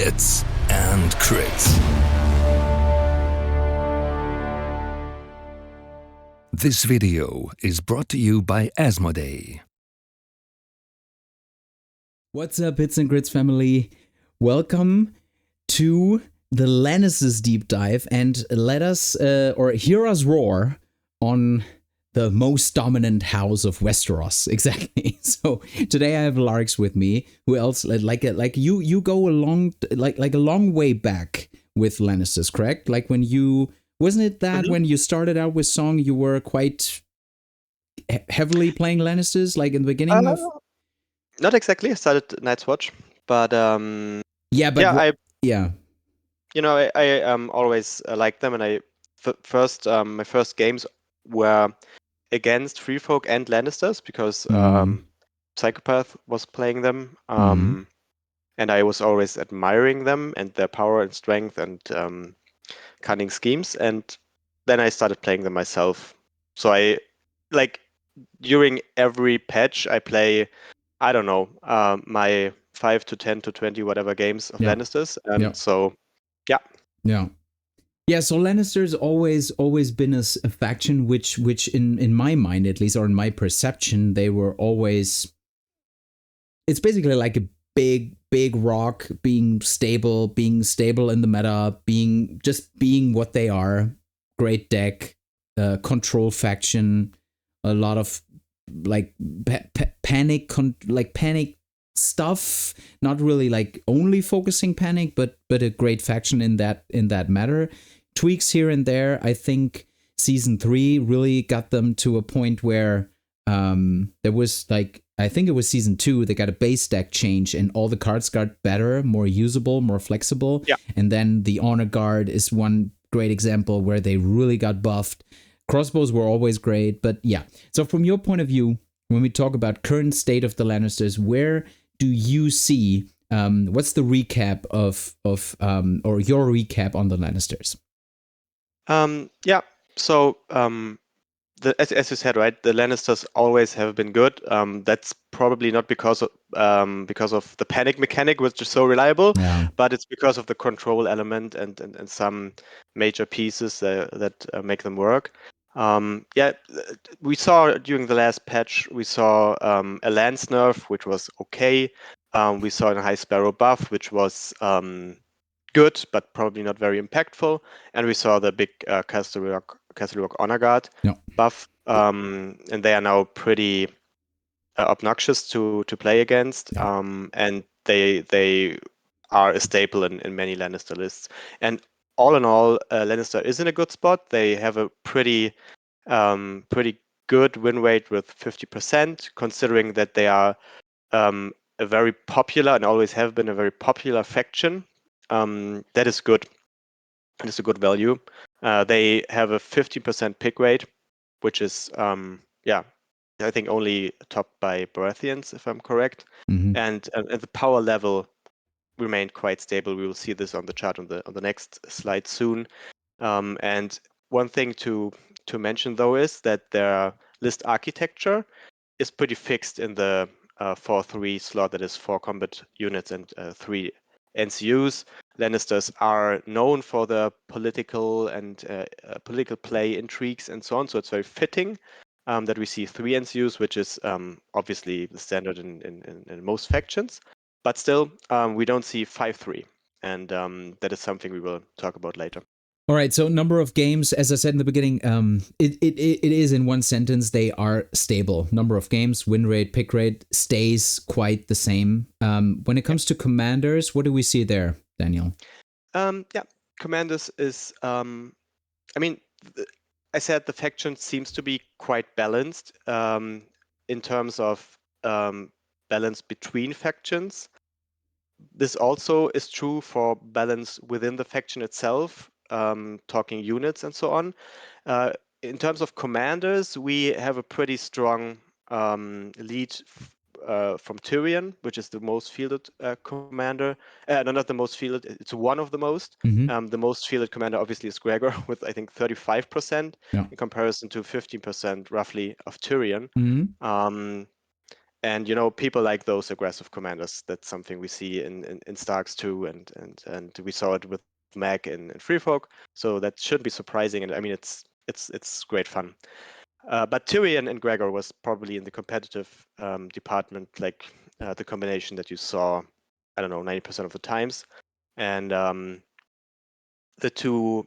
Hits and Crits. This video is brought to you by Asmodee. What's up, Hits and Grits family? Welcome to the Lannisters deep dive, and let us or hear us roar on the most dominant house of Westeros. Exactly. So today I have Larks with me. Who else? Like you go a long way back with Lannisters, correct? Like when you wasn't it that when you started out with Song, you were quite heavily playing Lannisters, like in the beginning of. Not exactly. I started Night's Watch, but Yeah, but yeah, yeah. I always liked them, and my first games were against Free Folk and Lannisters because Psychopath was playing them, and I was always admiring them and their power and strength and cunning schemes, and then I started playing them myself. So I like during every patch I play, I don't know, my 5 to 10 to 20 whatever games of Lannisters, and so yeah. So Lannister's always been a faction which in my mind at least, or in my perception, they were always. It's basically like a big rock, being stable in the meta, being what they are. Great deck, control faction, a lot of like panic stuff, not really like only focusing panic, but a great faction in that matter. Tweaks here and there. I think season 3 really got them to a point where there was like, I think it was season 2, they got a base deck change and all the cards got better, more usable, more flexible. Yeah. And then the Honor Guard is one great example where they really got buffed. Crossbows were always great, but yeah. So from your point of view, when we talk about current state of the Lannisters, where do you see, what's the recap of or your recap on the Lannisters? Yeah. So as you said, right, the Lannisters always have been good. That's probably not because of the panic mechanic, which is so reliable, but it's because of the control element and some major pieces that make them work. Yeah, we saw during the last patch, we saw a Lance nerf, which was okay. We saw a High Sparrow buff, which was good, but probably not very impactful. And we saw the big Casterly Rock Honor Guard buff, and they are now pretty obnoxious to play against. And they are a staple in many Lannister lists. And all in all, Lannister is in a good spot. They have a pretty good win rate with 50%, considering that they are a very popular and always have been a very popular faction. That is good. That is a good value. They have a 50% pick rate, which is I think only topped by Baratheons, if I'm correct. And the power level remained quite stable. We will see this on the chart on the next slide soon. And one thing to mention though is that their list architecture is pretty fixed in the 4-3 slot, that is 4 combat units and 3 NCUs. Lannisters are known for the political and political play intrigues and so on, so it's very fitting that we see 3 NCUs, which is obviously the standard in most factions. But still, we don't see 5-3, and that is something we will talk about later. All right, so number of games, as I said in the beginning, it is in one sentence, they are stable. Number of games, win rate, pick rate stays quite the same. When it comes to commanders, what do we see there, Daniel? Commanders is, I said the faction seems to be quite balanced in terms of balance between factions. This also is true for balance within the faction itself, talking units and so on. In terms of commanders, we have a pretty strong lead from Tyrion, which is the most fielded commander. No, not the most fielded, it's one of the most. The most fielded commander obviously is Gregor with, I think, 35% in comparison to 15% roughly of Tyrion. And people like those aggressive commanders. That's something we see in Starks too, and we saw it with Mag in Free Folk. So that shouldn't be surprising. And I mean, it's great fun. But Tyrion and Gregor was probably in the competitive department, like the combination that you saw, I don't know, 90% of the times. And the two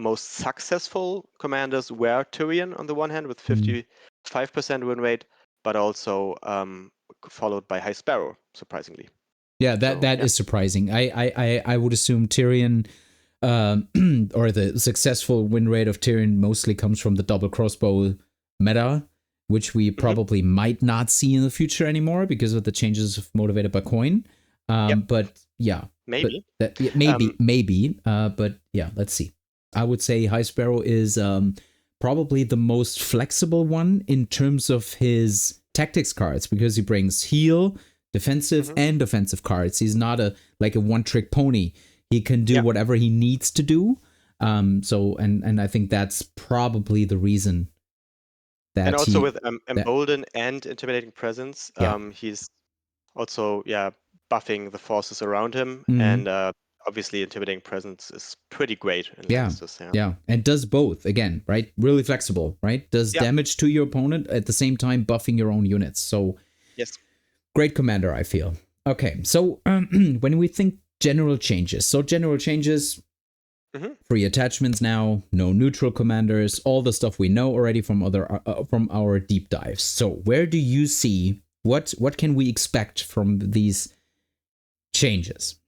most successful commanders were Tyrion on the one hand with 55% win rate, but also followed by High Sparrow, surprisingly. Yeah, that is surprising. I would assume Tyrion, or the successful win rate of Tyrion mostly comes from the double crossbow meta, which we probably might not see in the future anymore because of the changes of motivated by coin. But yeah, maybe, maybe. But yeah, let's see. I would say High Sparrow is probably the most flexible one in terms of his tactics cards because he brings heal, defensive, and offensive cards. He's not a one-trick pony. He can do whatever he needs to do. So I think that's probably the reason that. And also with Embolden and Intimidating Presence, he's also buffing the forces around him, and obviously Intimidating Presence is pretty great in Lannisters. Yeah, and does both again, right? Really flexible, right? Does damage to your opponent at the same time buffing your own units. So yes, great commander, I feel. Okay, so when we think general changes, free attachments now, no neutral commanders, all the stuff we know already from from our deep dives. So where do you see what can we expect from these changes?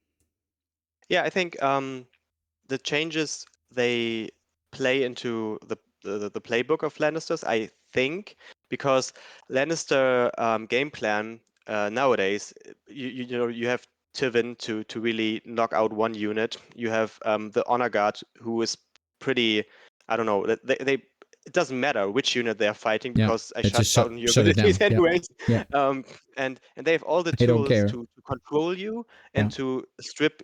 Yeah, I think the changes, they play into the playbook of Lannisters, I think, because Lannister game plan nowadays, you have Tivin to really knock out one unit. You have the Honor Guard, who is pretty, I don't know, it doesn't matter which unit they're fighting because I shut down your abilities anyways. And they have all the tools to control you and to strip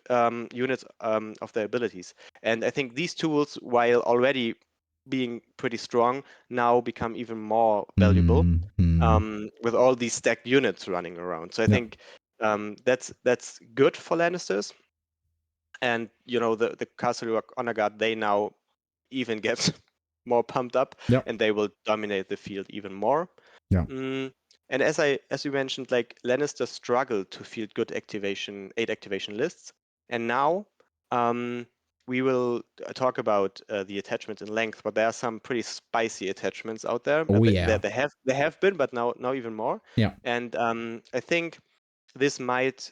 units of their abilities. And I think these tools, while already being pretty strong, now become even more valuable with all these stacked units running around. So I think that's good for Lannisters. And the Casterly Rock Honor Guard, they now even get more pumped up, and they will dominate the field even more. And as you mentioned, like Lannister struggled to field good 8 activation lists, and now we will talk about the attachments in length, but there are some pretty spicy attachments out there. They have been, but now even more. And I think this might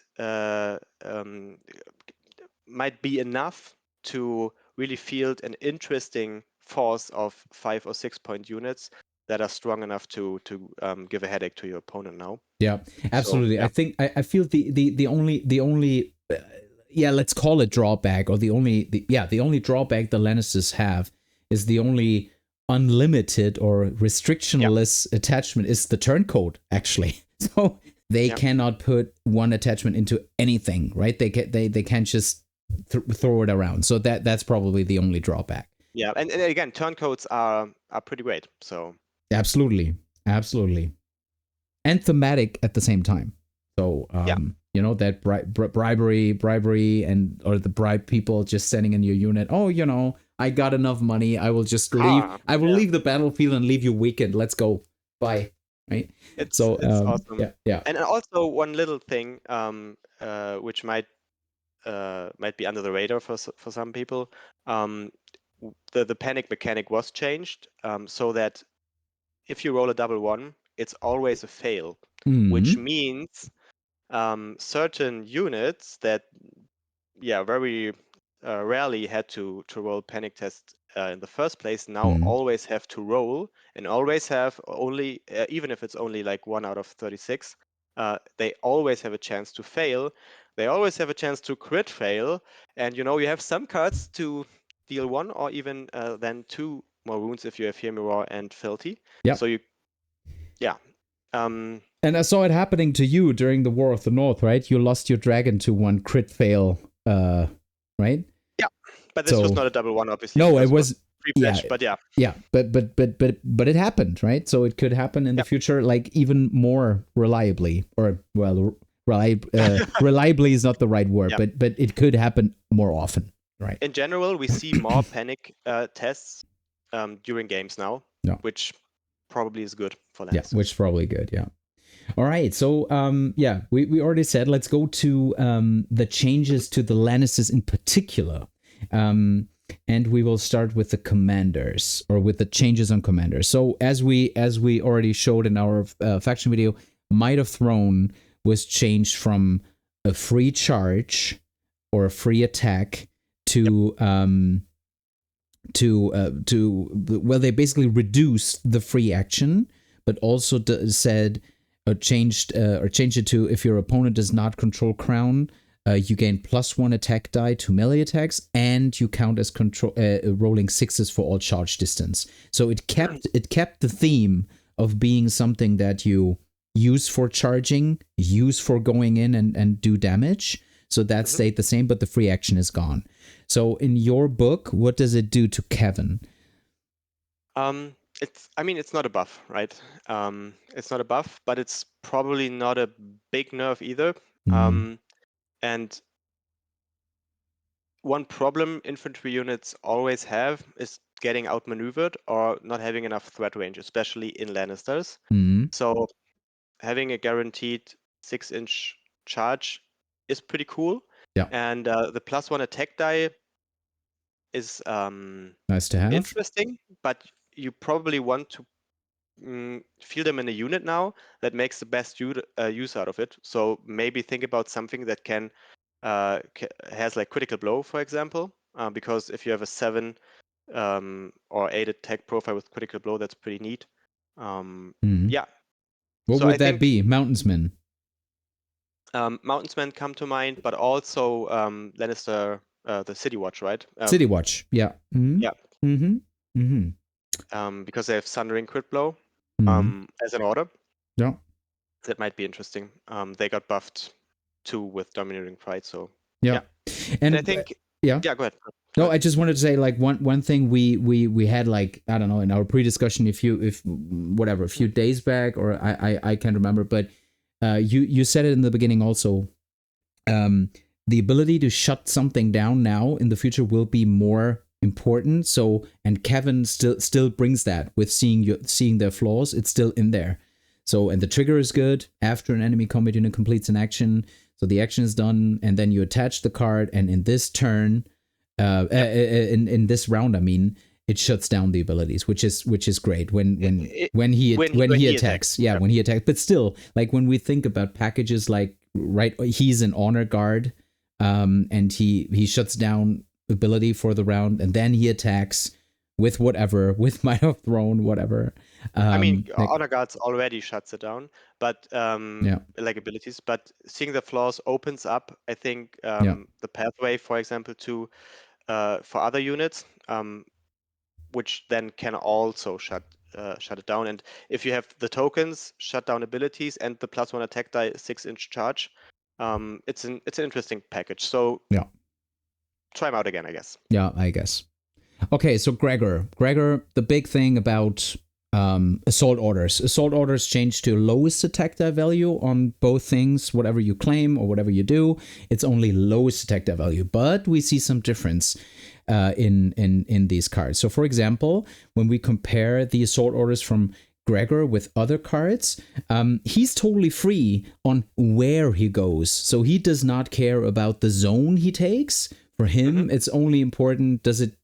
be enough to really field an interesting force of 5 or 6 point units that are strong enough to give a headache to your opponent now. Yeah, absolutely. So, I think I feel the only let's call it drawback, or the only drawback the Lannisters have is the only unlimited or restrictionless attachment is the turncoat, actually. So they cannot put one attachment into anything, right? They can't just throw it around. So that's probably the only drawback. Yeah, and again, turncoats are pretty great. So absolutely, and thematic at the same time. So that bribery, and or the bribe people just standing in your unit. Oh, I got enough money. I will just leave. I will leave the battlefield and leave you weakened. Let's go. Bye. Right. It's awesome. Yeah. And also one little thing, which might be under the radar for some people. The panic mechanic was changed so that if you roll a 1-1, it's always a fail, which means certain units that very rarely had to roll panic test in the first place now always have to roll, and always have only even if it's only like 1 out of 36, they always have a chance to fail. They always have a chance to crit fail, and you have some cards to deal 1 or even then 2 more wounds if you have Hear Me Roar and Filthy. So you and I saw it happening to you during the War of the North, right? You lost your dragon to 1 crit fail, right? Yeah, but this was not a 1-1, obviously. No, it was pre-patch, but yeah. Yeah, but it happened, right? So it could happen in the future, like even more reliably, or well, reliably is not the right word, but it could happen more often, right? In general, we see more panic tests during games now, which probably is good for Lannisters. Yeah, which is probably good. Yeah. All right, so we already said let's go to the changes to the Lannisters in particular, and we will start with the commanders, or with the changes on commanders. So as we already showed in our faction video, Might of Throne was changed from a free charge or a free attack to well, they basically reduced the free action, but also said. Changed it to, if your opponent does not control crown, you gain +1 attack die to melee attacks, and you count as rolling 6s for all charge distance. So it kept the theme of being something that you use for charging, use for going in and do damage. So that stayed the same, but the free action is gone. So in your book, what does it do to Kevin? It's not a buff, right? It's not a buff, but it's probably not a big nerf either. And one problem infantry units always have is getting outmaneuvered or not having enough threat range, especially in Lannisters. So having a guaranteed 6-inch charge is pretty cool. Yeah. And the +1 attack die is nice to have. Interesting, but you probably want to feel them in a unit now that makes the best use out of it. So maybe think about something that has like critical blow, for example, because if you have a 7 or 8 attack profile with critical blow, that's pretty neat. Yeah. What would that be? Mountainsmen. Mountainsmen come to mind, but also Lannister, the City Watch, right? City Watch, yeah. Yeah. Because they have Sundering crit blow as an order. Yeah. That might be interesting. They got buffed too with Dominating Pride, so yeah. And I think go ahead. No, I just wanted to say, like, one thing we had, like, I don't know, in our pre-discussion a few days back, or I can't remember, but you said it in the beginning also. The ability to shut something down now in the future will be more important. So, and Kevin still brings that with seeing their flaws. It's still in there. So, and the trigger is good after an enemy combat unit completes an action. So the action is done, and then you attach the card, and in this turn, in this round, I mean, it shuts down the abilities, which is great when he attacks. Yeah, when he attacks. But still, like, when we think about packages, like, right, he's an honor guard, and he shuts down ability for the round, and then he attacks with Might of Throne, whatever. Honor guards already shuts it down, but like abilities. But seeing the flaws opens up, I think, the pathway, for example, to for other units, which then can also shut it down. And if you have the tokens, shut down abilities, and the +1 attack die 6-inch charge, it's an interesting package. So try them out again, I guess. Yeah, I guess. Okay, so Gregor, the big thing about assault orders. Assault orders change to lowest attack die value on both things. Whatever you claim or whatever you do, it's only lowest attack die value. But we see some difference in these cards. So, for example, when we compare the assault orders from Gregor with other cards, he's totally free on where he goes. So he does not care about the zone he takes. For him, it's only important, does it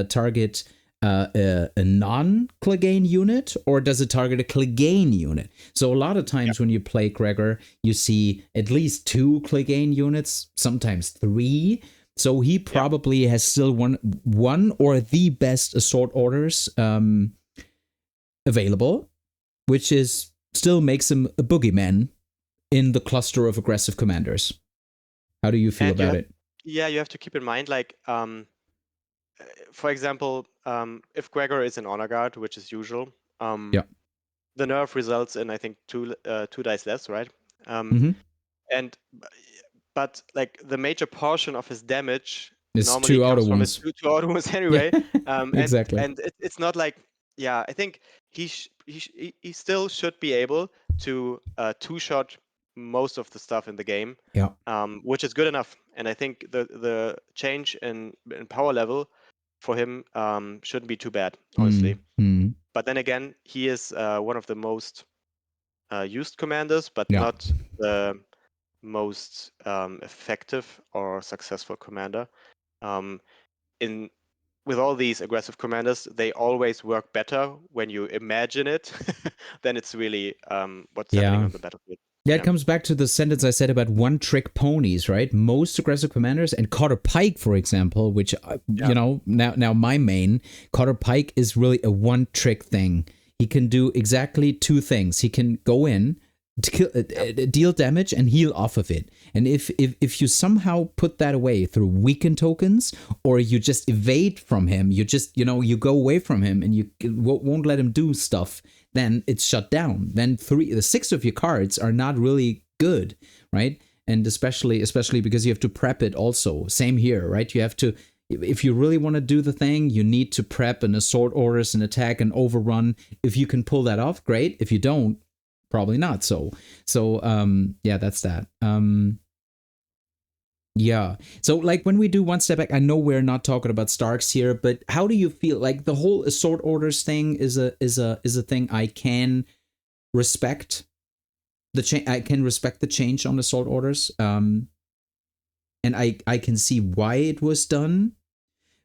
target a non-Clegane unit, or does it target a Clegane unit? So a lot of times when you play Gregor, you see at least 2 Clegane units, sometimes 3. So he probably has still one or the best assault orders available, which is still makes him a boogeyman in the cluster of aggressive commanders. How do you feel about it? Yeah, you have to keep in mind, like, for example, if Gregor is an honor guard, which is usual, the nerf results in, I think, 2 dice less, right? But like the major portion of his damage It's normally 2 auto comes from his wounds. two auto wounds Yeah, anyway. exactly. And it's not like, yeah, I think he still should be able to two-shot most of the stuff in the game, Yeah. which is good enough. And I think the change in power level for him shouldn't be too bad, honestly. Mm. But then again, he is one of the most used commanders, but Yeah. not the most effective or successful commander. In with all these aggressive commanders, they always work better when you imagine it than it's really what's happening Yeah. on the battlefield. Yeah, it Yeah. comes back to the sentence I said about one-trick ponies, right? Most aggressive commanders, and Cotter Pike, for example, which Yeah. now my main Cotter Pike is really a one-trick thing. He can do exactly 2 things. He can go in, to kill, deal damage, and heal off of it. And if you somehow put that away through weaken tokens, or you just evade from him, you just you go away from him, and you won't let him do stuff, then it's shut down. Then the 6 of your cards are not really good, right? And especially because you have to prep it also. Same here, right? You have to, if you really want to do the thing, you need to prep an assault orders, an attack, an overrun. If you can pull that off, great. If you don't, probably not. So yeah, that's that. Yeah. So like when we do one step back, I know we're not talking about Starks here, but how do you feel? Like the whole assault orders thing is a thing I can respect. I can respect the change on assault orders. And I can see why it was done.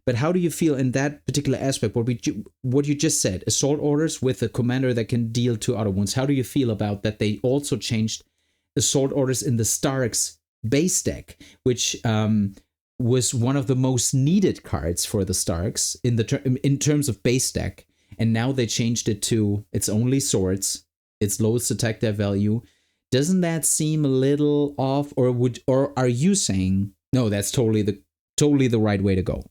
But how do you feel in that particular aspect? What you just said, assault orders with a commander that can deal 2 auto wounds. How do you feel about that? They also changed assault orders in the Starks base deck, which was one of the most needed cards for the Starks in terms of base deck. And now they changed it to it's only swords, it's lowest attack dev value. Doesn't that seem a little off, or are you saying no? That's totally the right way to go.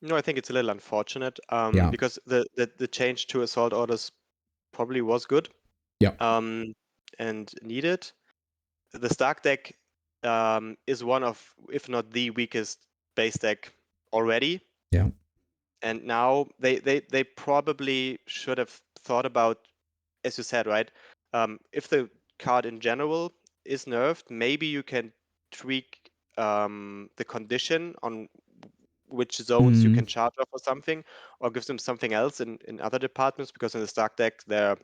No, I think it's a little unfortunate Yeah. because the change to assault orders probably was good Yeah. And needed. The Stark deck is one of, if not the weakest base deck already. Yeah. And now they probably should have thought about, as you said, right? If the card in general is nerfed, maybe you can tweak the condition on which zones you can charge off or something, or give them something else in other departments, because in the Stark deck there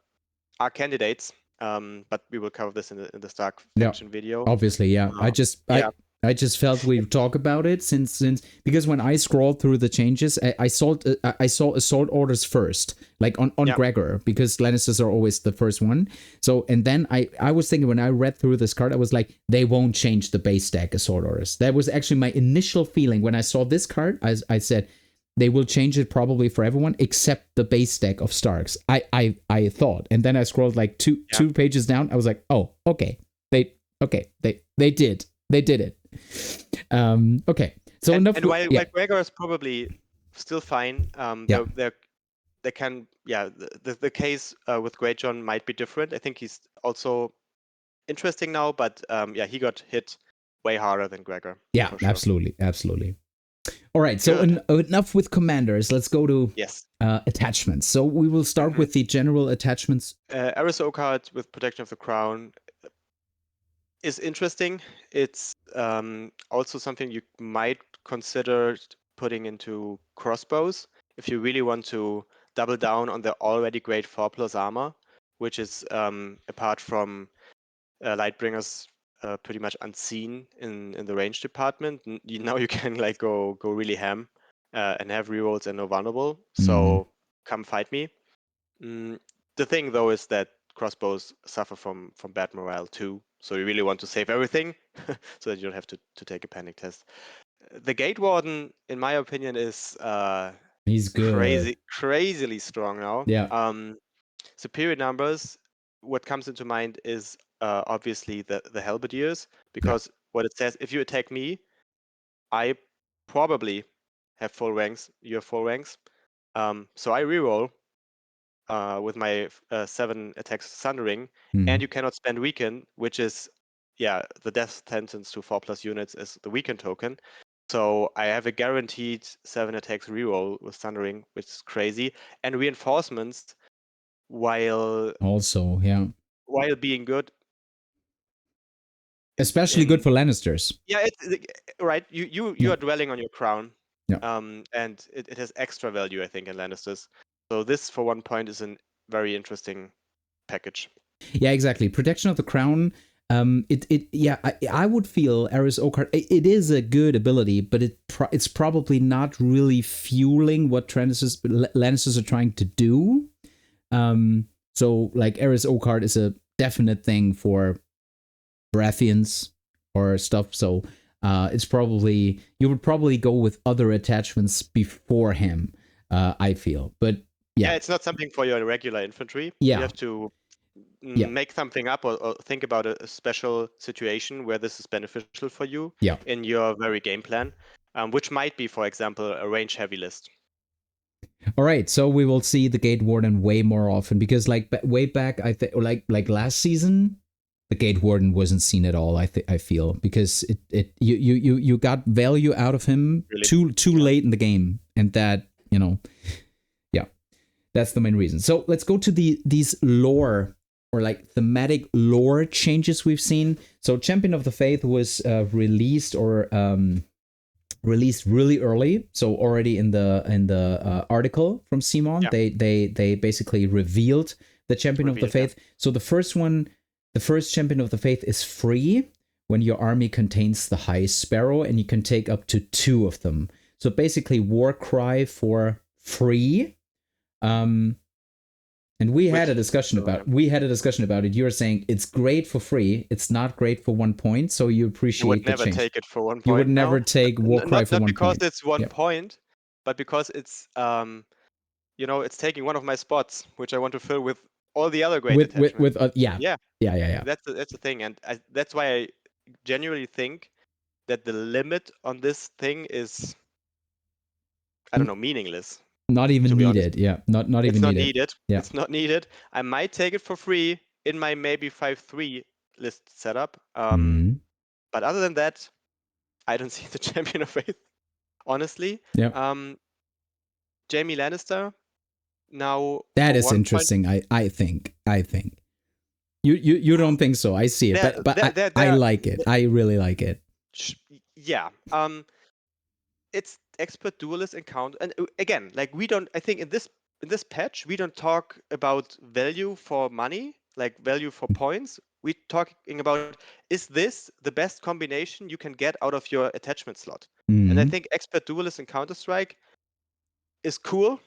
are candidates, but we will cover this in the Stark Yeah, faction video. obviously, yeah. Yeah. I just felt we'd talk about it since because when I scrolled through the changes, I saw assault orders first, like on Yeah. Gregor, because Lannisters are always the first one. So and then I was thinking when I read through this card, I was like, they won't change the base deck assault orders. That was actually my initial feeling when I saw this card. I said they will change it probably for everyone except the base deck of Starks. I thought, and then I scrolled like two pages down. I was like, oh, okay, they did it. Okay, so and, enough. and while Gregor is probably still fine, they can, the case with Great John might be different. I think he's also interesting now, but he got hit way harder than Gregor. Yeah, for sure. absolutely. All right, so enough with commanders. Let's go to attachments. So we will start with the general attachments. RSO card with Protection of the Crown is interesting. It's also something you might consider putting into crossbows if you really want to double down on the already great 4+ armor, which is apart from Lightbringers pretty much unseen in the range department. Now you can like go really ham and have rerolls and no vulnerable. So come fight me. The thing though is that crossbows suffer from bad morale too. So you really want to save everything so that you don't have to take a panic test. The Gate Warden, in my opinion, is he's good. Crazily strong now. Yeah. Superior numbers. What comes into mind is obviously the Halberdiers, because what it says, if you attack me, I probably have full ranks. You have full ranks. So I reroll with my 7 attacks Sundering, and you cannot spend Weaken, which is the death sentence to 4+ units is the Weaken token. So I have a guaranteed 7 attacks reroll with Thundering, which is crazy. And reinforcements, while being good, especially good for Lannisters. Yeah, it's right. You are dwelling on your crown. Yeah. And it has extra value, I think, in Lannisters. So this, for 1 point, is a very interesting package. Yeah, exactly. Protection of the crown. I would feel Aris Oakheart. It is a good ability, but it's probably not really fueling what Lannisters are trying to do. So like Aris Oakheart is a definite thing for Baratheons or stuff. So it's probably you would probably go with other attachments before him. I feel, but yeah, it's not something for your regular infantry. Yeah. You have to make something up or think about a special situation where this is beneficial for you in your very game plan, which might be, for example, a range heavy list. All right, so we will see the Gate Warden way more often because, like, way back, I think, like last season, the Gate Warden wasn't seen at all. I feel because you got value out of him too late in the game, and that that's the main reason. So let's go to these lore or like thematic lore changes we've seen. So Champion of the Faith was released really early, so already in the article from cmon, they basically revealed the Champion of the Faith. So the first Champion of the Faith is free when your army contains the High Sparrow, and you can take up to 2 of them. So basically, war cry for free. And we had a discussion about it. You were saying it's great for free. It's not great for 1 point. So you appreciate the change. You would never take it for 1 point. You would never take Warcry for 1 point. Not because it's 1 point, but because it's it's taking one of my spots, which I want to fill with all the other great attachments. That's the thing, and that's why I genuinely think that the limit on this thing is, I don't know, meaningless. Not even needed. Yeah, not even needed. Yeah. It's not needed. I might take it for free in my maybe 5-3 list setup. But other than that, I don't see the Champion of Faith, honestly. Yeah. Jaime Lannister. Now that is interesting. I think. You don't think so? I see it, but I like it. I really like it. Yeah. It's expert duelist encounter, and again, like I think in this patch we don't talk about value for money, like value for points. We're talking about, is this the best combination you can get out of your attachment slot? And I think expert duelist and Counter-Strike is cool,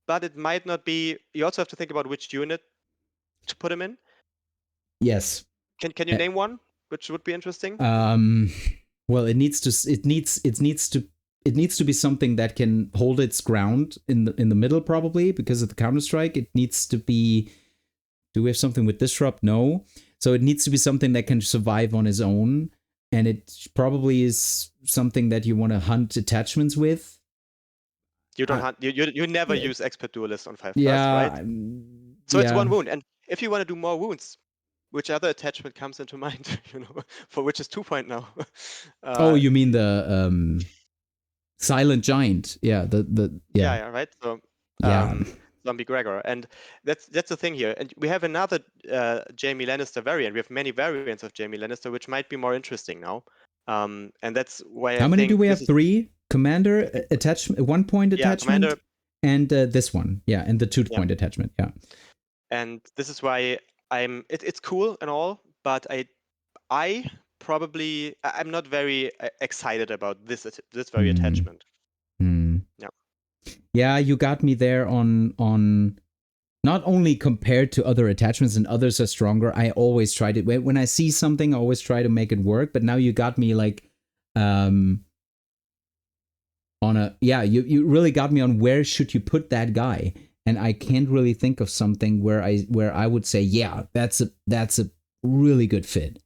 but it might not be. You also have to think about which unit to put him in. Yes. Can you name one which would be interesting? Well, it needs to be something that can hold its ground in the middle, probably because of the Counter-Strike. It needs to be. Do we have something with Disrupt? No. So it needs to be something that can survive on its own, and it probably is something that you want to hunt attachments with. You don't hunt. You never use expert duelist on 5+, right? So it's 1 wound, and if you want to do more wounds, which other attachment comes into mind? For which is 2 point now. You mean the Silent Giant? Yeah, yeah, right. So Zombie Gregor, and that's the thing here. And we have another Jaime Lannister variant. We have many variants of Jaime Lannister, which might be more interesting now. And that's why. How many do we have? 3 Commander attachment, 1 point attachment, Commander, and this one, and the 2 point attachment, And this is why it's cool and all, but I'm not very excited about this very attachment. Yeah, you got me there on not only compared to other attachments, and others are stronger. I always try to, when I see something, I always try to make it work. But now you got me like on a you really got me on where should you put that guy, and I can't really think of something where I would say that's a really good fit.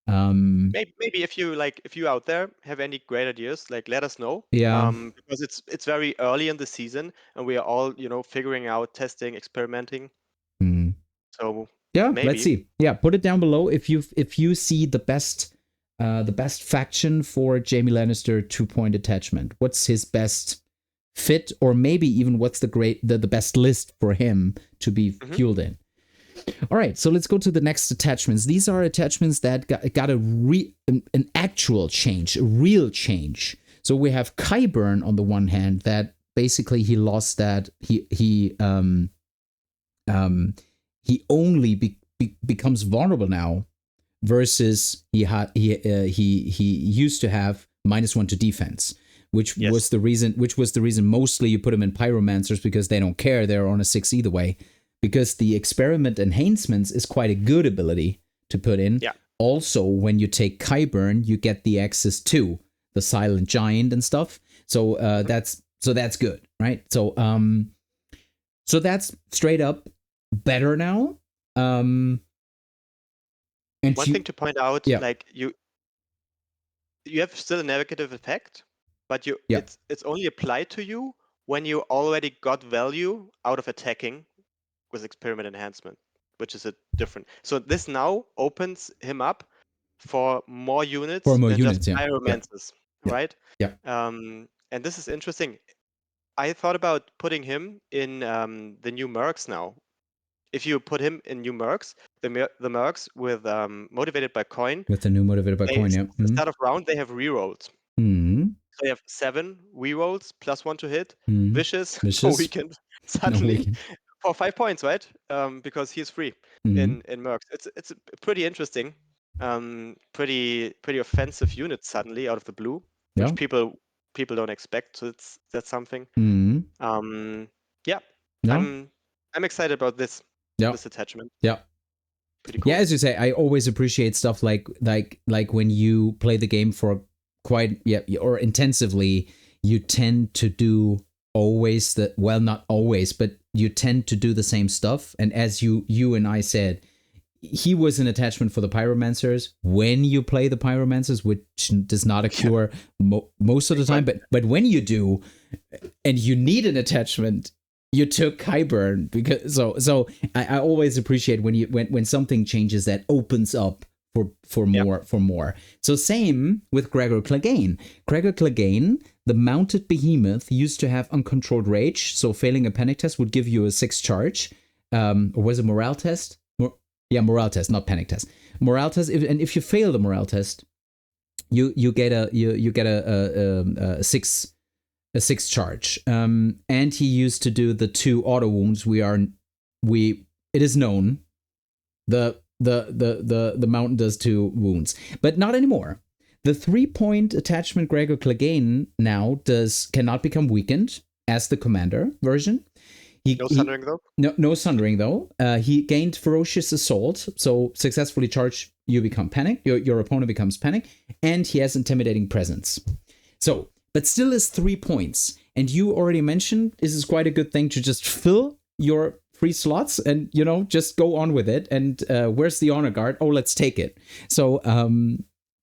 Maybe if you out there have any great ideas, like let us know. Because it's very early in the season, and we are all figuring out, testing, experimenting. So maybe. Let's see. Put it down below if you see the best the best faction for Jaime Lannister 2-point attachment. What's his best fit, or maybe even what's the best list for him to be fueled in? All right, so let's go to the next attachments. These are attachments that got an actual change, a real change. So we have Qyburn on the one hand, that basically he lost that he only becomes vulnerable now, versus he used to have -1 to defense, which was the reason mostly you put him in pyromancers, because they don't care, they're on a 6 either way. Because the experiment enhancements is quite a good ability to put in. Yeah. Also, when you take Qyburn, you get the access to the Silent Giant and stuff. So that's good, right? So that's straight up better now. And one thing to point out, like you have still a negative effect, but it's only applied to you when you already got value out of attacking with experiment enhancement, which is a different. So this now opens him up for more units just pyromancers, right? Yeah. And this is interesting. I thought about putting him in the new mercs now. If you put him in new mercs, the mercs with motivated by coin. With the new motivated by coin, yeah. The start of round, they have rerolls. So they have 7 rerolls, +1 to hit, vicious. No weakened. Suddenly, for 5 points, right? Because he's free in mercs. It's pretty interesting. Pretty offensive unit suddenly out of the blue, which people don't expect. So that's something. I'm excited about this. This attachment. Yeah. Pretty cool. Yeah, as you say, I always appreciate stuff like when you play the game for quite or intensively, you tend to do always not always, but you tend to do the same stuff. And as you and I said, he was an attachment for the pyromancers when you play the pyromancers, which does not occur most of the time. But when you do, and you need an attachment, you took Qyburn, because so I always appreciate when something changes that opens up for more. So same with Gregor Clegane. Gregor Clegane, the mounted behemoth, used to have uncontrolled rage, so failing a panic test would give you a 6 charge. Or was it morale test? Morale test, not panic test. Morale test, if you fail the morale test, you get a 6 charge. And he used to do the 2 auto wounds. It is known the mountain does 2 wounds, but not anymore. The 3-point attachment Gregor Clegane now cannot become weakened as the commander version. No sundering though. No sundering though. He gained ferocious assault, so successfully charged, you become panic. Your opponent becomes panic, and he has intimidating presence. So, but still is 3 points. And you already mentioned this is quite a good thing to just fill your free slots and just go on with it. And where's the honor guard? Oh, let's take it. So,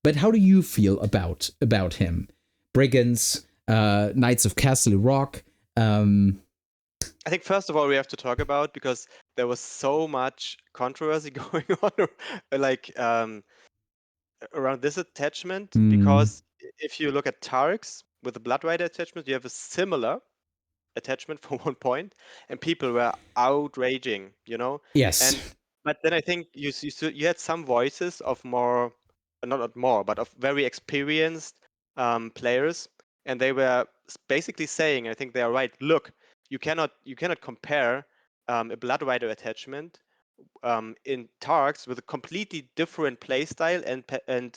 but how do you feel about him? Brigands, Knights of Casterly Rock. I think first of all we have to talk about, because there was so much controversy going on, like around this attachment. Because if you look at Tarks with the Blood Rider attachment, you have a similar attachment for 1 point, and people were outraging, Yes. But then I think you had some voices of more, not more, but of very experienced players, and they were basically saying, I think they are right. Look, you cannot compare a Blood Rider attachment in Tarks with a completely different playstyle and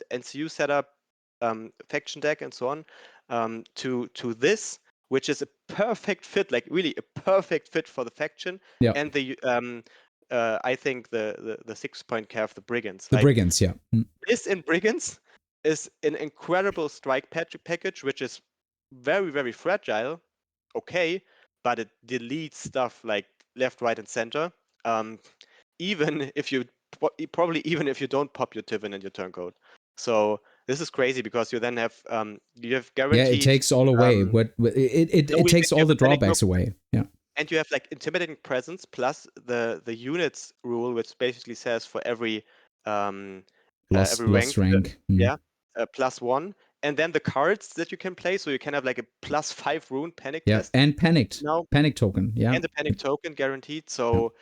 NCU setup, faction deck, and so on, to this, which is a perfect fit, like really a perfect fit for the faction. And the I think the 6-point calf, the Brigands. Brigands, yeah. This in Brigands is an incredible strike package, which is very, very fragile. Okay, but it deletes stuff like left, right, and center. Even if you don't pop your Tivin and your turncoat. So this is crazy, because you then have guaranteed. Yeah, it takes all away. It takes all the drawbacks away. Yeah. And you have like intimidating presence plus the units rule, which basically says for every lost rank. Yeah. +1, and then the cards that you can play. So you can have like a +5 rune panic Yeah, test and panicked. now, Panic token. Yeah. and the panic token guaranteed. So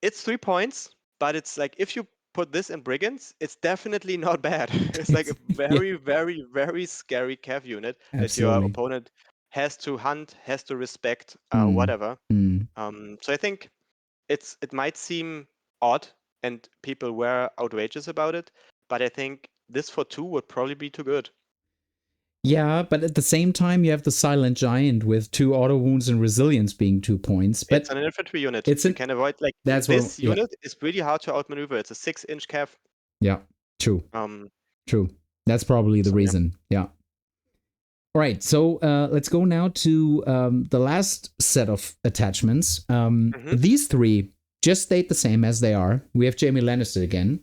it's 3 points, but it's like if you put this in brigands, it's definitely not bad. It's like a Yeah, very, very, very scary cav unit that your absolutely. opponent has to hunt, has to respect, Mm, whatever. mm. So I think it might seem odd and people were outrageous about it, but I think this for 2 would probably be too good. Yeah, but at the same time, you have the Silent Giant with 2 auto wounds and resilience being 2 points. But It's an infantry unit. it's You can avoid like that's what. this Yeah, unit is really hard to outmaneuver. It's a 6-inch cav. yeah, true, Um, true. That's probably the so yeah. reason. Yeah. All right, so let's go now to the last set of attachments. These 3 just stayed the same as they are. We have Jaime Lannister again,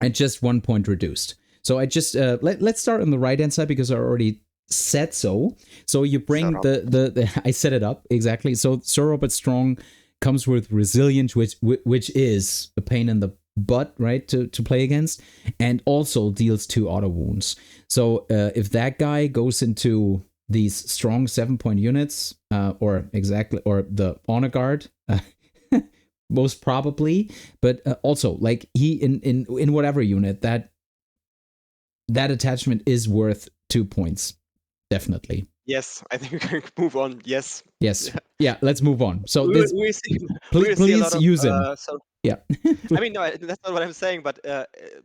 and just 1 point reduced. So I just let's start on the right hand side because I already said so. So you bring the I set it up exactly. So Sir Robert Strong comes with resilience, which is a pain in the butt, right, to play against, and also deals 2 auto wounds. So if that guy goes into these strong 7-point units, or the honor guard. Most probably, but also like he in whatever unit that attachment is worth 2 points, definitely. Yes, I think we can move on. Yes. Yes. Yeah, let's move on. So this, we see, please see a lot of, use him. so Yeah. I mean, no, that's not what I'm saying, but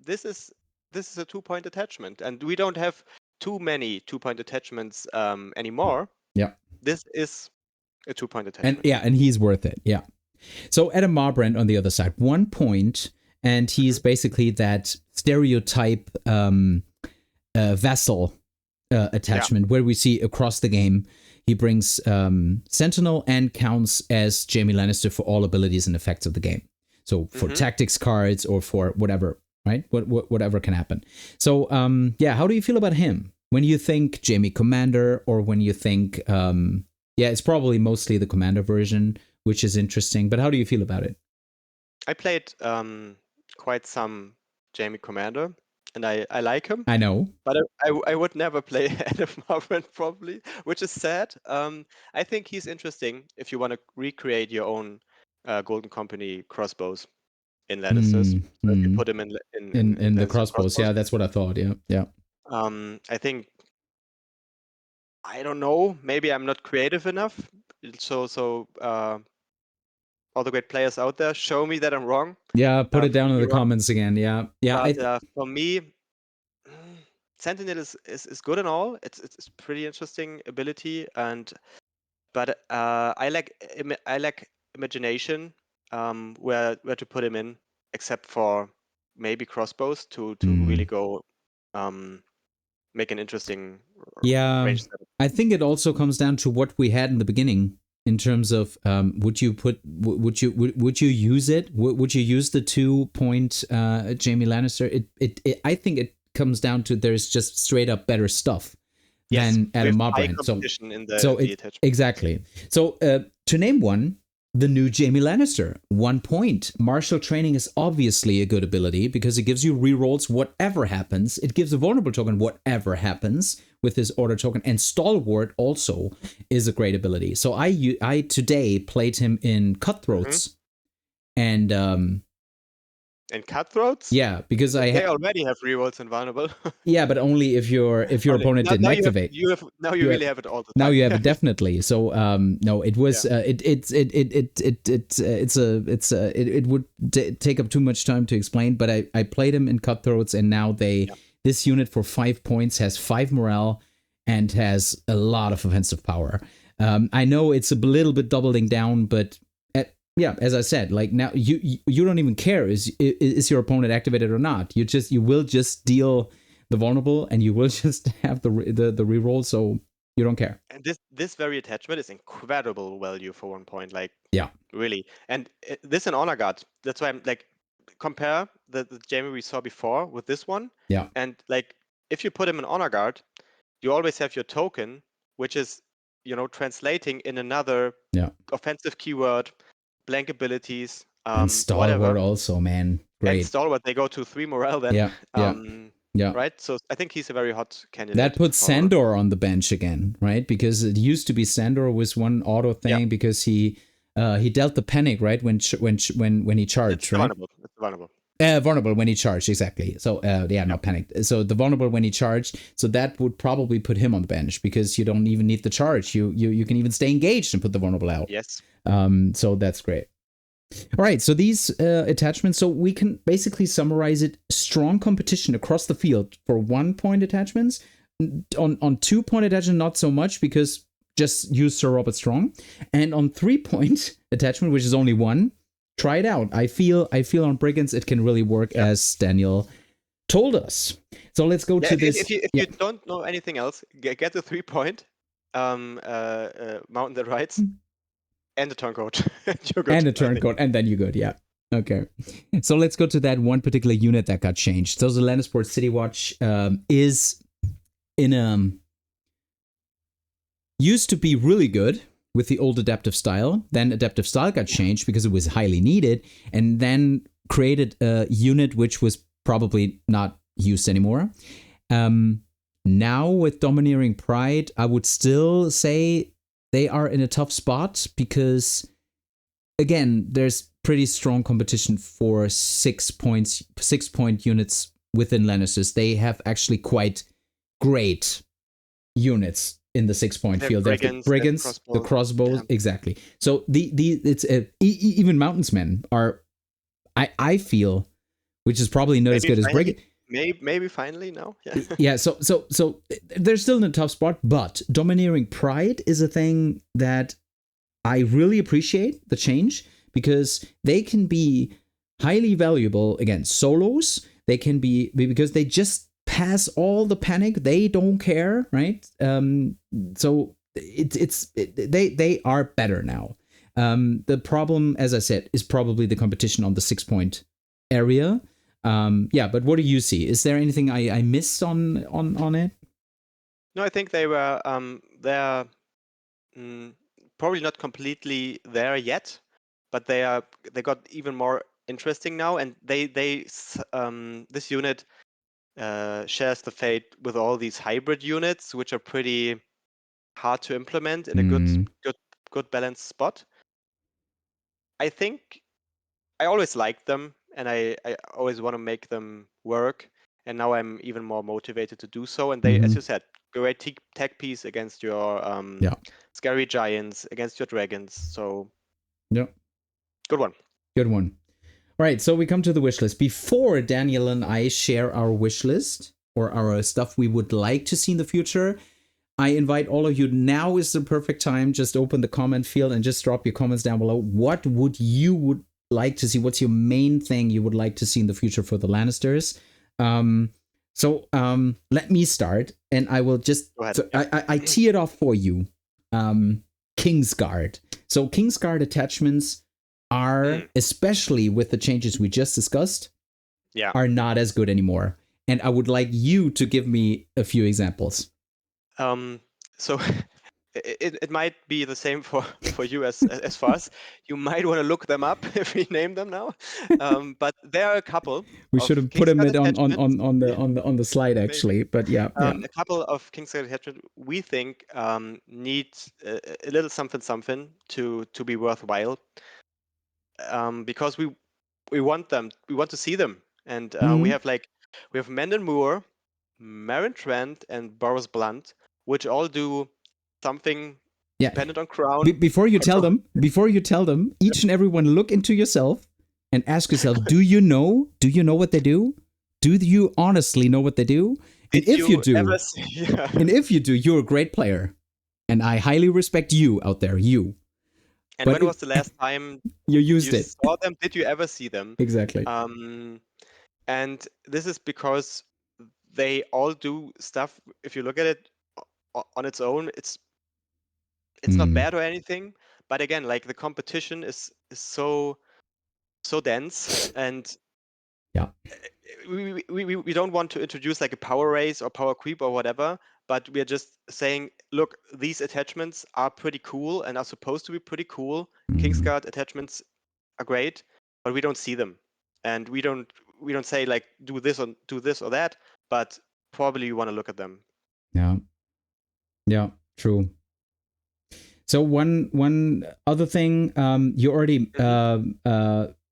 this is a 2-point attachment, and we don't have too many 2-point attachments anymore. Yeah. This is a 2-point attachment. And he's worth it. Yeah. So Adam Marbrand on the other side, 1 point, and he's basically that stereotype vassal attachment where we see across the game he brings Sentinel and counts as Jaime Lannister for all abilities and effects of the game. So for tactics cards or for whatever, right? Whatever can happen. So how do you feel about him? When you think Jaime Commander, or when you think it's probably mostly the Commander version, which is interesting. But how do you feel about it? I played quite some Jaime Commander, and I like him. I know. But I would never play Adam Marbrand probably, which is sad. I think he's interesting if you want to recreate your own Golden Company crossbows in Lannisters. So if you put him in the Lannister crossbows. Yeah, that's what I thought. Yeah. I think, I don't know, maybe I'm not creative enough. So all the great players out there, show me that I'm wrong. Yeah, put it down in the comments again. Yeah. But for me, Sentinel is good and all. It's pretty interesting ability, but I like imagination, where to put him in, except for maybe crossbows to really go make an interesting range setup. I think it also comes down to what we had in the beginning in terms of would you use it? Would you use the 2-point Jaime Lannister? I think it comes down to there's just straight up better stuff than Adam Marbrand. Exactly. So to name one, the new Jaime Lannister, 1 point. Martial training is obviously a good ability because it gives you rerolls whatever happens. It gives a vulnerable token whatever happens with his order token, and Stalwart also is a great ability. So I today played him in Cutthroats, and Cutthroats? Yeah, because they already have rerolls in vulnerable. Yeah, but only if your opponent didn't activate. You really have it all the time. Now you have it definitely. So no, it was it would take up too much time to explain. But I played him in Cutthroats, and now this unit for 5 points has 5 morale and has a lot of offensive power. I know it's a little bit doubling down, but as I said, like now you don't even care is your opponent activated or not. You will just deal the vulnerable, and you will just have the reroll, so you don't care. And this very attachment is incredible value for 1 point, like really. And this in Honor Guard, that's why I'm like, compare the Jaime we saw before with this one. Yeah. And like, if you put him in Honor Guard, you always have your token, which is translating in another offensive keyword, blank abilities, and Stalwart also, man, great. And Stalwart, they go to 3 morale then. Yeah. Right. So I think he's a very hot candidate. That puts Sandor on the bench again, right? Because it used to be Sandor was one auto thing because he dealt the panic, right? When he charged, it's right? vulnerable. It's vulnerable. Vulnerable when he charged, exactly. So not panicked. So the vulnerable when he charged. So that would probably put him on the bench because you don't even need the charge. You can even stay engaged and put the vulnerable out. Yes. So that's great. All right, so these attachments, so we can basically summarize it: strong competition across the field for 1 point attachments. On 2 point attachment, not so much because just use Sir Robert Strong. And on 3 point attachment, which is only 1, try it out. I feel on Brigands it can really work as Daniel told us. So let's go to this. If you don't know anything else, get the 3 point, mountain the rights. And the turncoat. And the turncoat, and then you're good, yeah. Okay. So let's go to that one particular unit that got changed. So the Lannisport City Watch is in used to be really good with the old adaptive style. Then adaptive style got changed because it was highly needed, and then created a unit which was probably not used anymore. Now with Domineering Pride, I would still say they are in a tough spot because, again, there's pretty strong competition for 6 point units within Lannisters. They have actually quite great units in the 6 point field. They have the brigands, the crossbows, exactly. So it's even Mountainsmen are, I feel, which is probably not as good as brigands. Maybe finally now. Yeah. Yeah. So they're still in a tough spot, but Domineering Pride is a thing that I really appreciate the change because they can be highly valuable against solos. They can be because they just pass all the panic. They don't care, right? So they are better now. The problem, as I said, is probably the competition on the 6 point area. But what do you see? Is there anything I missed on it? No, I think they were they're probably not completely there yet, but they got even more interesting now, and this unit shares the fate with all these hybrid units, which are pretty hard to implement in a good balanced spot. I think I always liked them, and I always want to make them work. And now I'm even more motivated to do so. And they, as you said, great tech piece against your scary giants, against your dragons. So, good one. Good one. All right, so we come to the wish list. Before Daniel and I share our wish list or our stuff we would like to see in the future, I invite all of you, now is the perfect time. Just open the comment field and just drop your comments down below. What would you like to see? What's your main thing you would like to see in the future for the Lannisters? So let me start, and I will just I tee it off for you. Kingsguard. So Kingsguard attachments are, especially with the changes we just discussed, are not as good anymore. And I would like you to give me a few examples. So it might be the same for you as far as you might want to look them up if we name them now. But there are a couple. We should have put them on the slide actually. But a couple of Kingsguard attachments we think need a little something to be worthwhile. Because we want to see them, and we have Mendon Moore, Marin Trent, and Boris Blunt, which all do something dependent on crown. Before you tell them, each and everyone look into yourself and ask yourself, do you know what they do? Do you honestly know what they do? And if you do, you're a great player. And I highly respect you out there, you. And when was the last time you saw them? Did you ever see them? Exactly. And this is because they all do stuff. If you look at it on its own, it's not bad or anything. But again, like the competition is so dense, and we don't want to introduce like a power race or power creep or whatever. But we are just saying, look, these attachments are pretty cool and are supposed to be pretty cool. Kingsguard attachments are great, but we don't see them, and we don't say like do this or that. but probably you want to look at them. Yeah, true. So one other thing, you already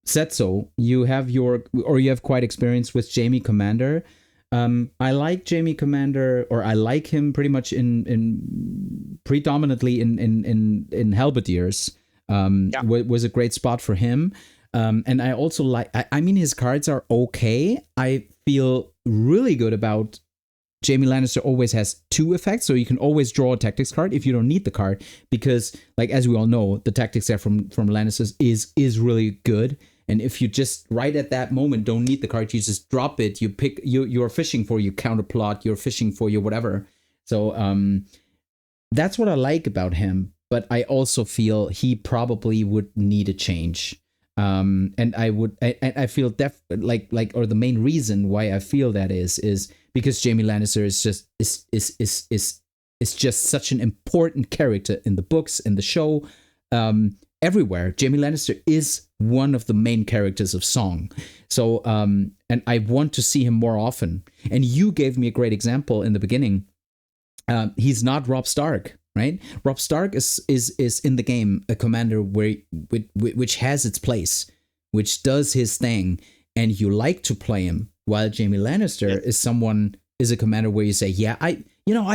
said so. You have quite experience with Jaime Commander. I like Jaime Commander, or I like him pretty much in predominantly in Halberdiers. Was a great spot for him. And I also like. I mean, his cards are okay. I feel really good about. Jaime Lannister always has 2 effects, so you can always draw a tactics card if you don't need the card, because, like, as we all know, the tactics there from Lannisters is really good. And if you just right at that moment don't need the card, you just drop it. You pick you're fishing for your counterplot, you're fishing for your whatever. So that's what I like about him. But I also feel he probably would need a change. And I feel or the main reason why I feel that is because Jaime Lannister is just such an important character in the books, in the show, everywhere. Jaime Lannister is one of the main characters of Song. So, and I want to see him more often. And you gave me a great example in the beginning. He's not Robb Stark. Right, Robb Stark is in the game a commander which has its place, which does his thing, and you like to play him. While Jaime Lannister is a commander where you say, yeah, I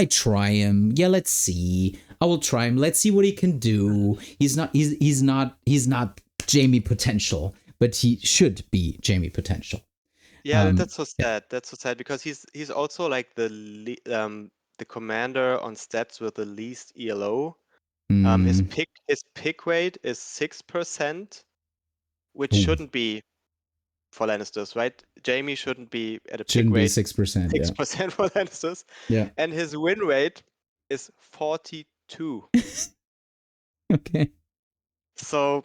try him. Yeah, let's see. I will try him. Let's see what he can do. He's not Jaime potential, but he should be Jaime potential. Yeah, that's so sad. That's so sad because he's also like the commander on stats with the least ELO. His pick rate is 6%, which shouldn't be for Lannisters, right? Jaime shouldn't be at a pick rate 6%. 6% for Lannisters. Yeah. And his win rate is 42. Okay. So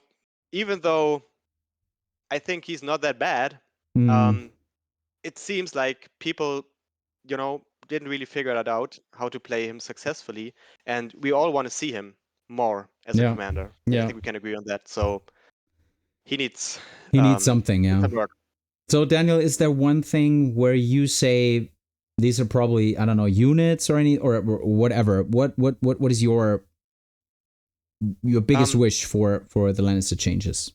even though I think he's not that bad, it seems like people, didn't really figure that out, how to play him successfully. And we all want to see him more as a commander. Yeah. I think we can agree on that. So he needs something, yeah. some work. So Daniel, is there one thing where you say these are probably, I don't know, units or whatever? What is your biggest wish for the Lannister changes?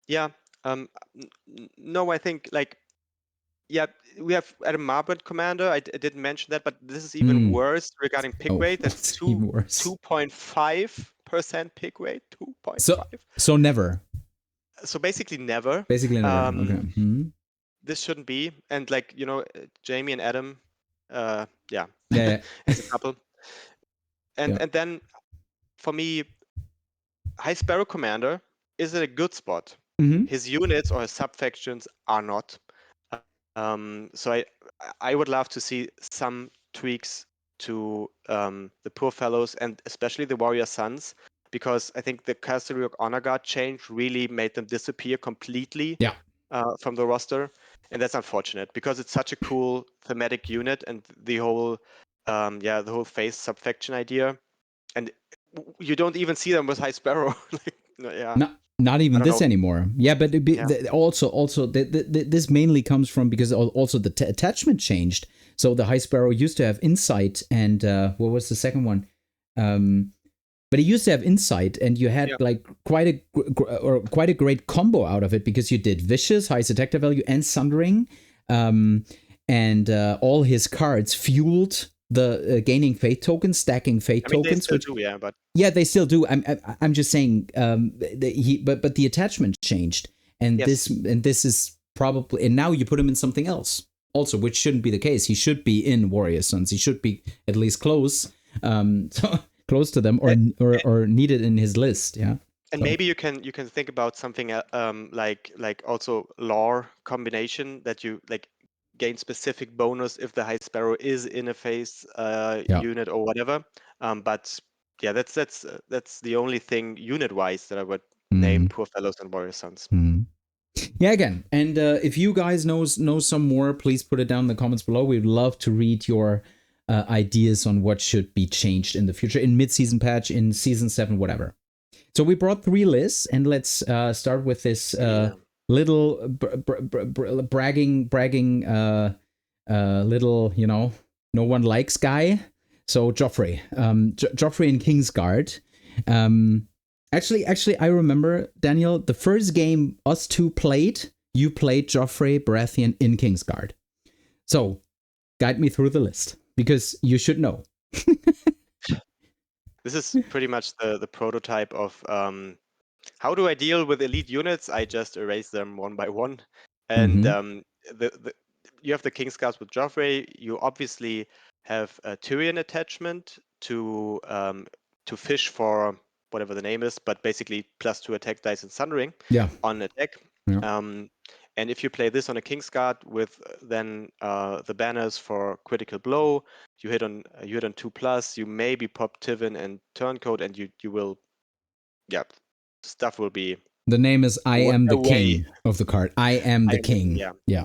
Yeah. No, I think we have Adam Marbert commander. I didn't mention that, but this is even worse regarding pick rate. That's 2.5% pick rate. 2.5. So never. So basically never. Basically never. Okay. This shouldn't be. And Jaime and Adam, yeah. as a couple. And then for me, High Sparrow commander is in a good spot. His units or his sub-factions are not. So I would love to see some tweaks to the poor fellows and especially the warrior sons, because I think the Casterly Rock Honor Guard change really made them disappear completely from the roster, and that's unfortunate because it's such a cool thematic unit and the whole face sub-faction idea, and you don't even see them with High Sparrow. Not even this anymore. Yeah, but also this mainly comes from because also the attachment changed. So the High Sparrow used to have insight, and what was the second one? But it used to have insight, and you had quite a great combo out of it because you did vicious, highest attack value, and sundering, and all his cards fueled the gaining faith tokens, stacking faith tokens. They still do, but they still do. I'm just saying, but the attachment changed, and this is probably, and now you put him in something else also, which shouldn't be the case. He should be in Warrior Sons. He should be at least close, close to them, or needed in his list. Yeah. And maybe you can think about something like also lore combination that you gain specific bonus if the High Sparrow is in a phase unit or whatever. But that's the only thing unit wise that I would name Poor Fellows and Warrior Sons. Yeah, again, and if you guys know some more, please put it down in the comments below. We'd love to read your ideas on what should be changed in the future, in mid-season patch, in season 7, whatever. So we brought 3 lists, and let's start with this little bragging little, no one likes guy. So Joffrey, Joffrey in Kingsguard. Actually, I remember, Daniel, the first game us two played, you played Joffrey Baratheon in Kingsguard. So guide me through the list, because you should know. This is pretty much the prototype of how do I deal with elite units? I just erase them one by one. And you have the Kingsguards with Joffrey. You obviously have a Tyrion attachment to fish for whatever the name is, but basically +2 attack dice and Sundering on attack. Yeah. And if you play this on a Kingsguard with then the banners for critical blow, you hit on 2+. You maybe pop Tivin and Turncoat, and you will, stuff will be. The name is I am the king of the card. I am the king. Yeah.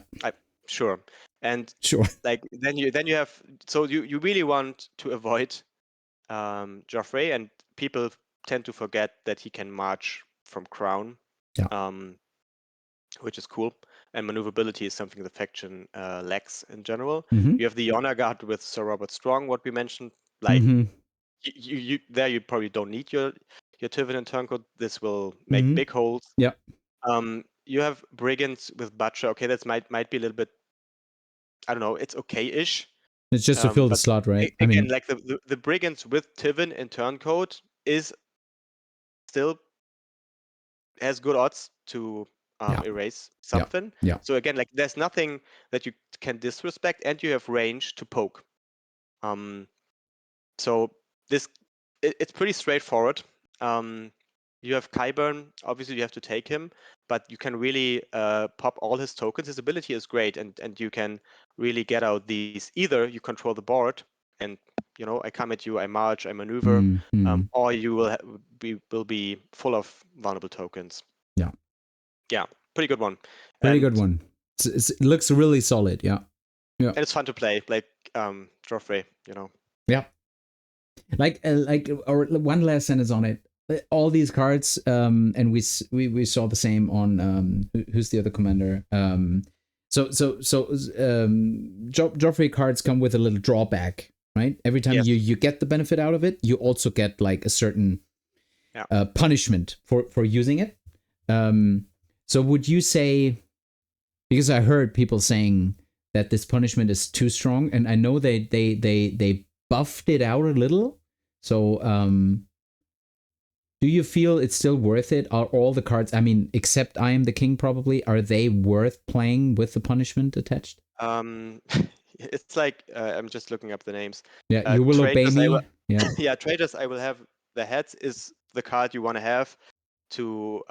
Sure. And sure. Like then you have, so you really want to avoid Joffrey, and people tend to forget that he can march from Crown. Yeah. Which is cool. And maneuverability is something the faction lacks in general. Mm-hmm. You have the Honor Guard with Sir Robert Strong, what we mentioned. Like you there, you probably don't need your Tivin and Turncoat. This will make big holes. Yeah. You have Brigands with Butcher. Okay, that might be a little bit, I don't know, it's okay-ish. It's just to fill the slot, right? Again, like the Brigands with Tivin and Turncoat is still has good odds to erase something. Yeah. So again, like there's nothing that you can disrespect, and you have range to poke. So this it's pretty straightforward. You have Qyburn, obviously you have to take him, but you can really pop all his tokens. His ability is great, and you can really get out these. Either you control the board, and I come at you, I march, I maneuver, or you will be full of vulnerable tokens. Yeah, pretty good one. Pretty good one. It looks really solid. Yeah. And it's fun to play, like Joffrey. Yeah. Like or one last sentence on it. All these cards, and we saw the same on who's the other commander. Joffrey cards come with a little drawback, right? Every time you get the benefit out of it, you also get like a certain punishment for using it. So would you say, because I heard people saying that this punishment is too strong, and I know they buffed it out a little. So do you feel it's still worth it? Are all the cards, except I am the king probably, are they worth playing with the punishment attached? It's like I'm just looking up the names. Yeah, you will obey me. Yeah, Traitors, I will have the heads is the card you want to have to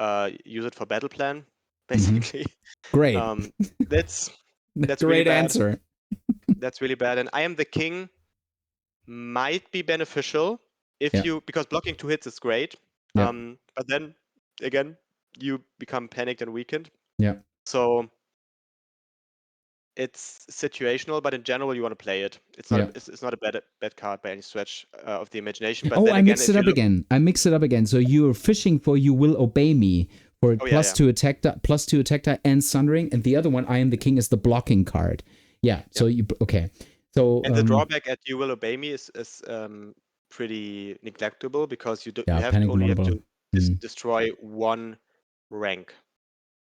use it for battle plan, basically. Great. That's great really bad. Answer. That's really bad. And I am the king might be beneficial if you, because blocking 2 hits is great. But then again, you become panicked and weakened. Yeah. So it's situational, but in general, you want to play it. It's not a bad card by any stretch of the imagination. But then I mixed it up again. So you're fishing for "You Will Obey Me" for +2 attack, +2 attack die and Sundering, and the other one, "I Am the King," is the blocking card. Yeah. So you So and the drawback at "You Will Obey Me" is pretty neglectable, because you only have to destroy one rank.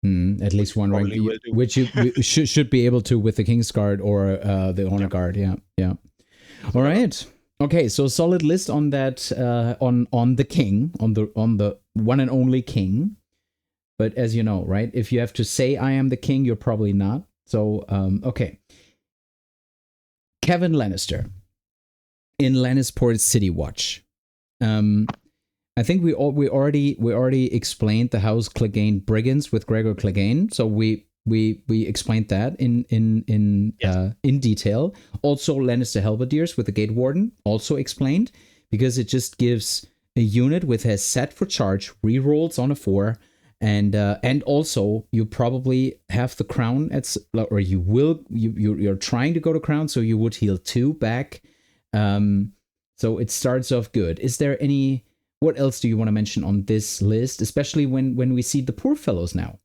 At least one rank, which you should be able to with the Kingsguard or the Honor Guard. Yeah. All right. Okay, so solid list on that. On the king, on the one and only king. But as you know, right? If you have to say "I am the king," you're probably not. So okay. Kevin Lannister in Lannisport City Watch. I think we already explained the House Clegane Brigands with Gregor Clegane, so we explained that in detail. Also, Lannister Halberdiers with the Gate Warden, also explained, because it just gives a unit with a set for charge, rerolls on a 4, and also you probably have the crown or you're trying to go to crown, so you would heal 2 back. So it starts off good. Is there any? What else do you want to mention on this list, especially when we see the poor fellows now?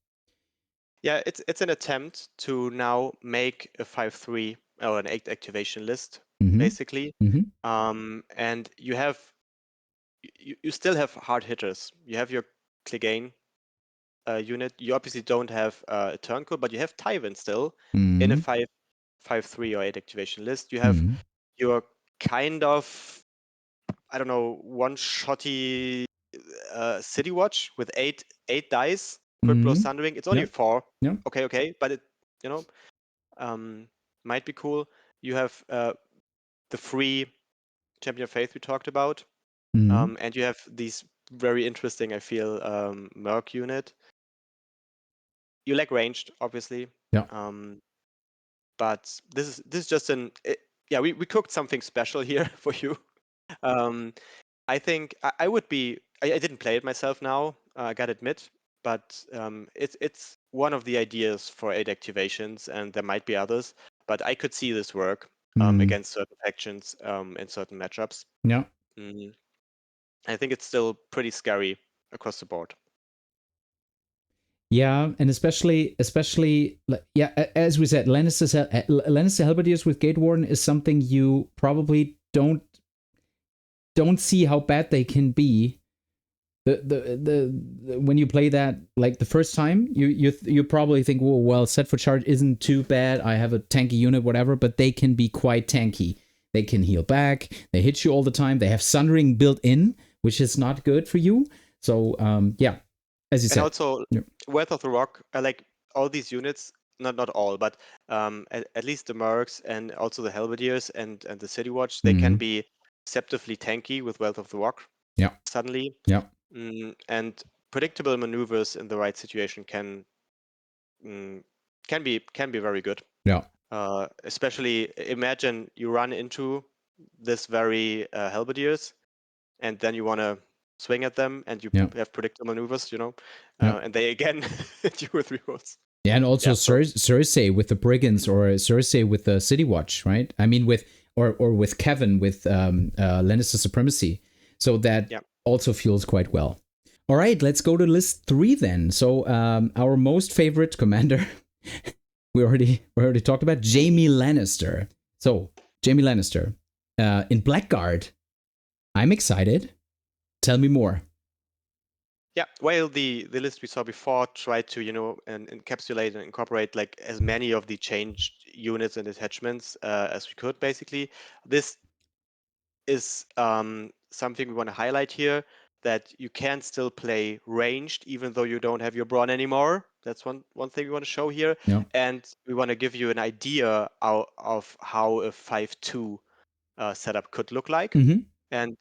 Yeah, it's an attempt to now make a 5/3 or an 8 activation list, Mm-hmm. basically. Mm-hmm. And you still have hard hitters. You have your Clegane unit. You obviously don't have a turncoat, but you have Tywin still in a Mm-hmm. 5-3 or 8 activation list. You have Mm-hmm. your kind of, I don't know, one-shotty City Watch with eight dice, crit blow Mm-hmm. sundering. It's only Yeah. 4. Yeah. Okay, but it, you know, um, might be cool. You have the free Champion of Faith we talked about, Mm-hmm. and you have these very interesting, I feel, Merc unit. You lack ranged, obviously, Yeah. but this is just yeah, we cooked something special here for you. Um, I think I would be. I didn't play it myself now. I gotta admit, but it's one of the ideas for 8 activations, and there might be others. But I could see this work Mm-hmm. against certain factions in certain matchups. Yeah. Mm. I think it's still pretty scary across the board. Yeah, and especially, yeah, as we said, Lannister Halberdiers with Gate Warden is something you probably don't see how bad they can be. The when you play that like the first time, you probably think, well, set for charge isn't too bad. I have a tanky unit, whatever, but they can be quite tanky. They can heal back. They hit you all the time. They have Sundering built in, which is not good for you. So yeah, as you And said. also, Yeah. Wealth of the Rock, like all these units, not all, but at least the Mercs and also the Halberdiers and the City Watch, they can Mm-hmm. be deceptively tanky with Wealth of the Rock Yeah. suddenly. Yeah. And predictable maneuvers in the right situation mm, can be very good. Yeah. Especially imagine you run into this very Halberdiers, and then you want to swing at them, and you Yeah. have predictable maneuvers, Yeah. and they again hit you with rerolls. Yeah, and also Yeah, so Cersei with the Brigands, or Cersei with the City Watch, right? I mean, with or with Kevin with Lannister Supremacy. So that yeah, also feels quite well. All right, let's go to list 3 then. So our most favorite commander, we already talked about Jaime Lannister. So Jaime Lannister in Blackguard. I'm excited. Tell me more. yeah. Well, the list we saw before tried to and encapsulate and incorporate like as many of the changed units and attachments as we could. Basically, this is something we want to highlight here, that you can still play ranged even though you don't have your brawn anymore. That's one thing we want to show here, Yeah. and we want to give you an idea of how a 5-2 setup could look like. Mm-hmm. And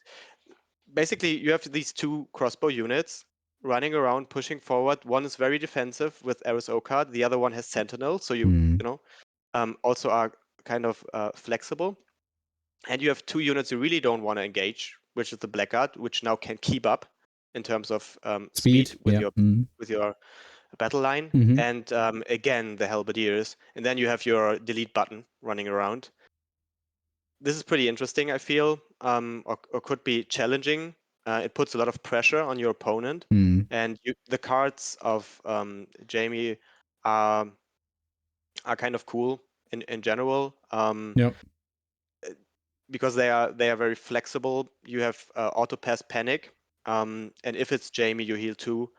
basically, you have these 2 crossbow units running around, pushing forward. One is very defensive with Eris Okard. The other one has Sentinel, so Mm-hmm. also are kind of flexible. And you have 2 units you really don't want to engage, which is the Blackguard, which now can keep up in terms of speed Speed. with Yeah. your Mm-hmm. with your battle line, Mm-hmm. and again the Halberdiers, and then you have your delete button running around. This is pretty interesting, I feel, or could be challenging. It puts a lot of pressure on your opponent, Mm-hmm. and the cards of Jaime are are kind of cool in general. Yep. Because they are very flexible. You have auto pass panic, and if it's Jaime, you heal 2.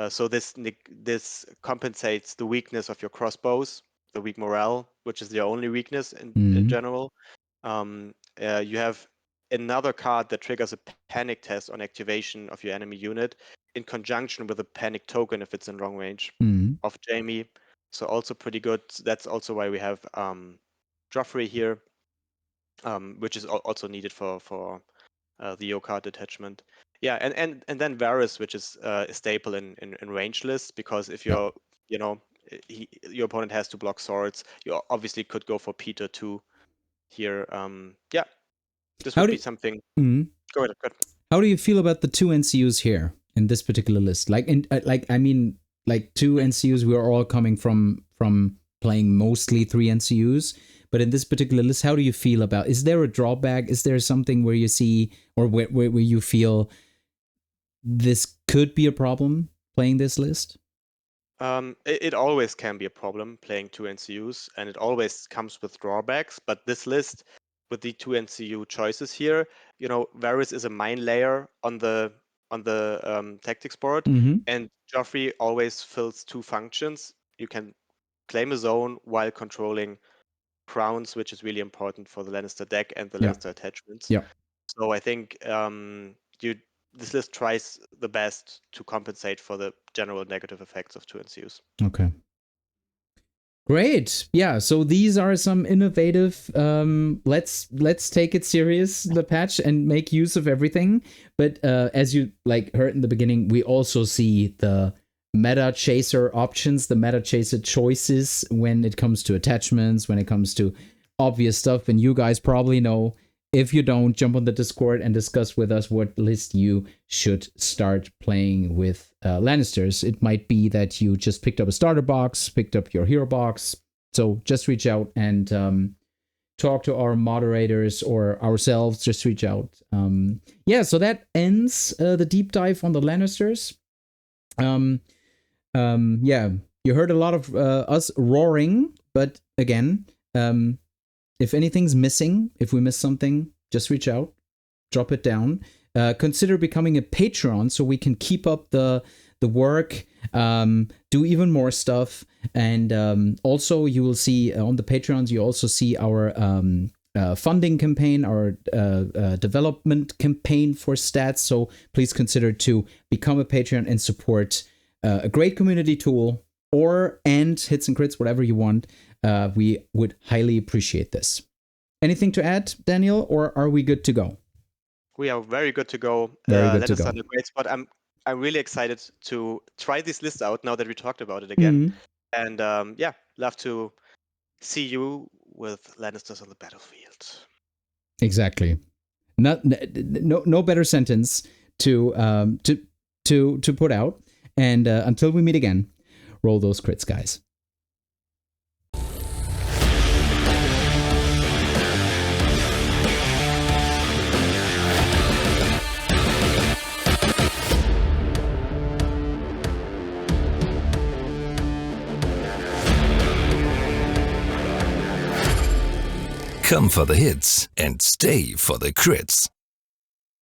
So this compensates the weakness of your crossbows, the weak morale, which is their only weakness in Mm-hmm. general. You have another card that triggers a panic test on activation of your enemy unit in conjunction with a panic token if it's in long range Mm-hmm. of Jaime. So also pretty good. That's also why we have Joffrey here, which is also needed for the Yokard detachment. Yeah, and then Varys, which is a staple in range lists, because if Yep. your opponent has to block swords, you obviously could go for Peter too here. Yeah, this How would be do something. Mhm. Go ahead. Go ahead. How do you feel about the 2 NCUs here in this particular list? I mean, like 2 NCUs, we are all coming from playing mostly 3 NCUs, but in this particular list, how do you feel about? Is there a drawback? Is there something where you see or where you feel this could be a problem playing this list? It always can be a problem playing 2 NCUs, and it always comes with drawbacks. But this list with the 2 NCU choices here, Varys is a mine layer on the tactics board, Mm-hmm. and Joffrey always fills 2 functions. You can claim a zone while controlling crowns, which is really important for the Lannister deck and the Yeah. Lannister attachments. Yeah. So I think this list tries the best to compensate for the general negative effects of 2 NCUs. Okay. Great. Yeah, so these are some innovative let's take it serious, the patch, and make use of everything. But as you heard in the beginning, we also see the meta chaser options, the meta chaser choices when it comes to attachments, when it comes to obvious stuff, and you guys probably know. If you don't, jump on the Discord and discuss with us what list you should start playing with Lannisters. It might be that you just picked up a starter box, picked up your hero box. So just reach out and talk to our moderators or ourselves. Just reach out. So that ends the deep dive on the Lannisters. You heard a lot of us roaring, but again, if anything's missing, if we miss something, just reach out, drop it down. Consider becoming a Patreon so we can keep up the work, do even more stuff. And also you will see on the Patreons, you also see our funding campaign, our development campaign for stats. So please consider to become a Patreon and support a great community tool and hits and crits, whatever you want. We would highly appreciate this. Anything to add, Daniel, or are we good to go? We are very good to go. Very good to Lannister go. in a great spot. I'm really excited to try this list out now that we talked about it again. Mm-hmm. And love to see you with Lannisters on the battlefield. Exactly. No better sentence to put out. And until we meet again, roll those crits, guys. Come for the hits and stay for the crits.